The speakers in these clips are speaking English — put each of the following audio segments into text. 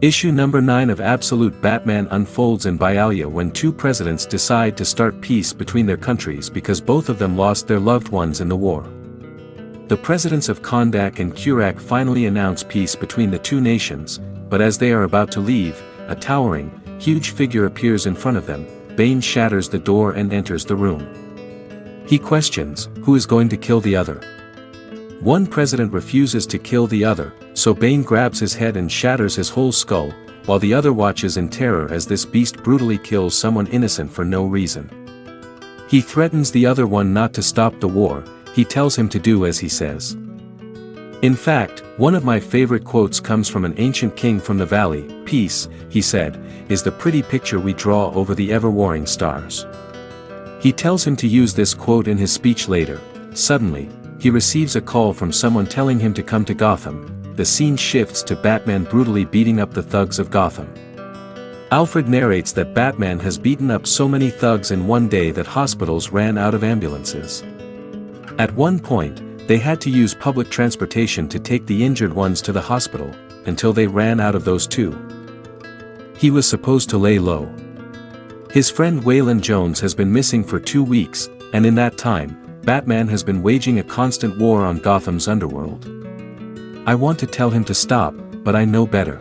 Issue number 9 of Absolute Batman unfolds in Bialia when two presidents decide to start peace between their countries because both of them lost their loved ones in the war. The presidents of Kondak and Kurak finally announce peace between the two nations, but as they are about to leave, a towering, huge figure appears in front of them. Bane shatters the door and enters the room. He questions, who is going to kill the other? One president refuses to kill the other, so Bane grabs his head and shatters his whole skull, while the other watches in terror as this beast brutally kills someone innocent for no reason. He threatens the other one not to stop the war. He tells him to do as he says. In fact, one of my favorite quotes comes from an ancient king from the valley. Peace, he said, is the pretty picture we draw over the ever-warring stars. He tells him to use this quote in his speech later. Suddenly, he receives a call from someone telling him to come to Gotham. The scene shifts to Batman brutally beating up the thugs of Gotham. Alfred narrates that Batman has beaten up so many thugs in one day that hospitals ran out of ambulances. At one point, they had to use public transportation to take the injured ones to the hospital, until they ran out of those too. He was supposed to lay low. His friend Waylon Jones has been missing for 2 weeks, and in that time, Batman has been waging a constant war on Gotham's underworld. I want to tell him to stop, but I know better.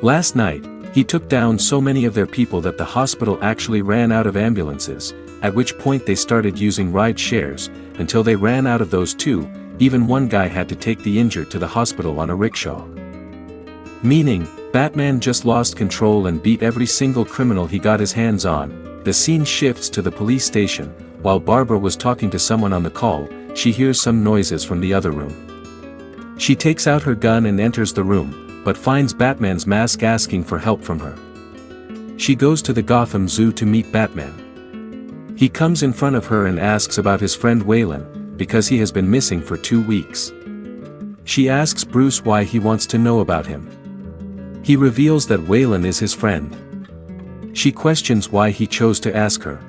Last night, he took down so many of their people that the hospital actually ran out of ambulances, at which point they started using ride shares, until they ran out of those too. Even one guy had to take the injured to the hospital on a rickshaw. Meaning, Batman just lost control and beat every single criminal he got his hands on. The scene shifts to the police station. While Barbara was talking to someone on the call, she hears some noises from the other room. She takes out her gun and enters the room, but finds Batman's mask asking for help from her. She goes to the Gotham Zoo to meet Batman. He comes in front of her and asks about his friend Waylon, because he has been missing for 2 weeks. She asks Bruce why he wants to know about him. He reveals that Waylon is his friend. She questions why he chose to ask her.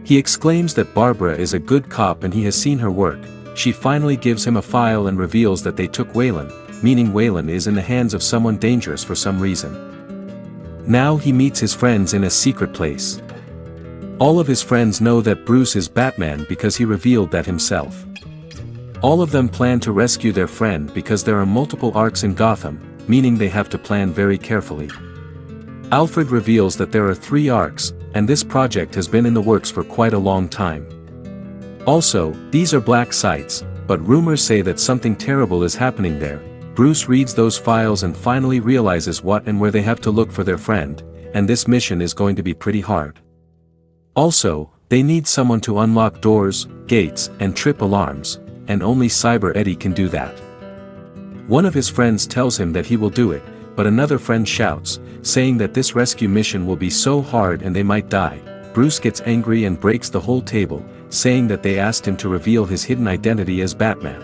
He exclaims that Barbara is a good cop and he has seen her work. She finally gives him a file and reveals that they took Waylon, meaning Waylon is in the hands of someone dangerous for some reason. Now he meets his friends in a secret place. All of his friends know that Bruce is Batman because he revealed that himself. All of them plan to rescue their friend because there are multiple arcs in Gotham, meaning they have to plan very carefully. Alfred reveals that there are 3 arcs, and this project has been in the works for quite a long time. Also, these are black sites, but rumors say that something terrible is happening there. Bruce reads those files and finally realizes what and where they have to look for their friend, and this mission is going to be pretty hard. Also, they need someone to unlock doors, gates, and trip alarms, and only Cyber Eddie can do that. One of his friends tells him that he will do it, but another friend shouts, saying that this rescue mission will be so hard and they might die. Bruce gets angry and breaks the whole table, saying that they asked him to reveal his hidden identity as Batman.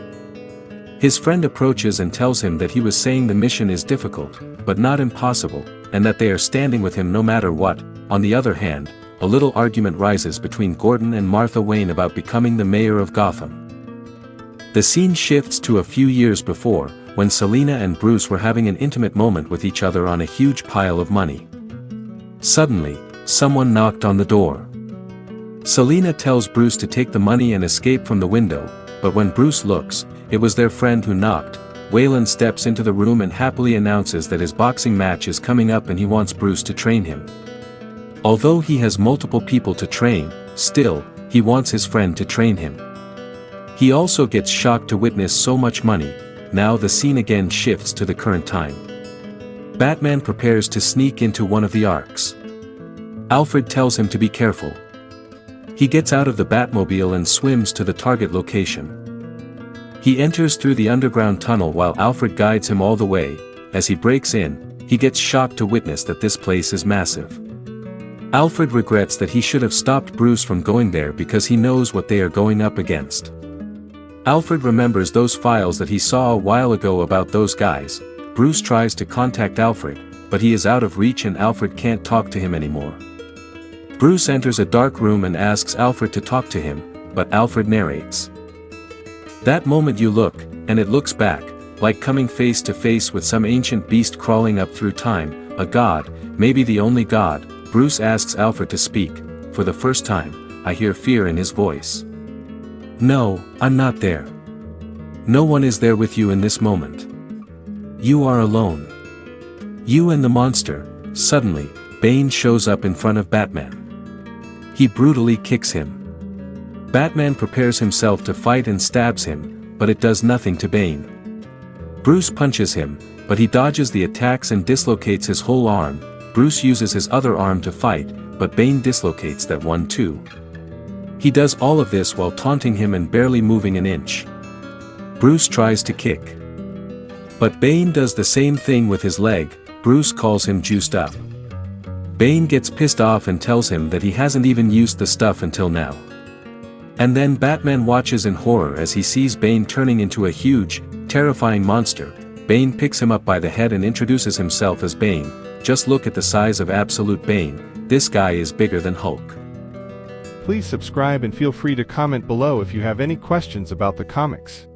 His friend approaches and tells him that he was saying the mission is difficult, but not impossible, and that they are standing with him no matter what. On the other hand, a little argument rises between Gordon and Martha Wayne about becoming the mayor of Gotham. The scene shifts to a few years before, when Selina and Bruce were having an intimate moment with each other on a huge pile of money. Suddenly, someone knocked on the door. Selina tells Bruce to take the money and escape from the window, but when Bruce looks, it was their friend who knocked. Waylon steps into the room and happily announces that his boxing match is coming up and he wants Bruce to train him. Although he has multiple people to train, still, he wants his friend to train him. He also gets shocked to witness so much money. Now the scene again shifts to the current time. Batman prepares to sneak into one of the arcs. Alfred tells him to be careful. He gets out of the Batmobile and swims to the target location. He enters through the underground tunnel while Alfred guides him all the way. As he breaks in, he gets shocked to witness that this place is massive. Alfred regrets that he should have stopped Bruce from going there because he knows what they are going up against. Alfred remembers those files that he saw a while ago about those guys. Bruce tries to contact Alfred, but he is out of reach and Alfred can't talk to him anymore. Bruce enters a dark room and asks Alfred to talk to him, but Alfred narrates. That moment you look, and it looks back, like coming face to face with some ancient beast crawling up through time, a god, maybe the only god. Bruce asks Alfred to speak. For the first time, I hear fear in his voice. No, I'm not there. No one is there with you in this moment. You are alone. You and the monster. Suddenly, Bane shows up in front of Batman. He brutally kicks him. Batman prepares himself to fight and stabs him, but it does nothing to Bane. Bruce punches him, but he dodges the attacks and dislocates his whole arm. Bruce uses his other arm to fight, but Bane dislocates that one too. He does all of this while taunting him and barely moving an inch. Bruce tries to kick. But Bane does the same thing with his leg. Bruce calls him juiced up. Bane gets pissed off and tells him that he hasn't even used the stuff until now. And then Batman watches in horror as he sees Bane turning into a huge, terrifying monster. Bane picks him up by the head and introduces himself as Bane. Just look at the size of absolute Bane. This guy is bigger than Hulk. Please subscribe and feel free to comment below if you have any questions about the comics.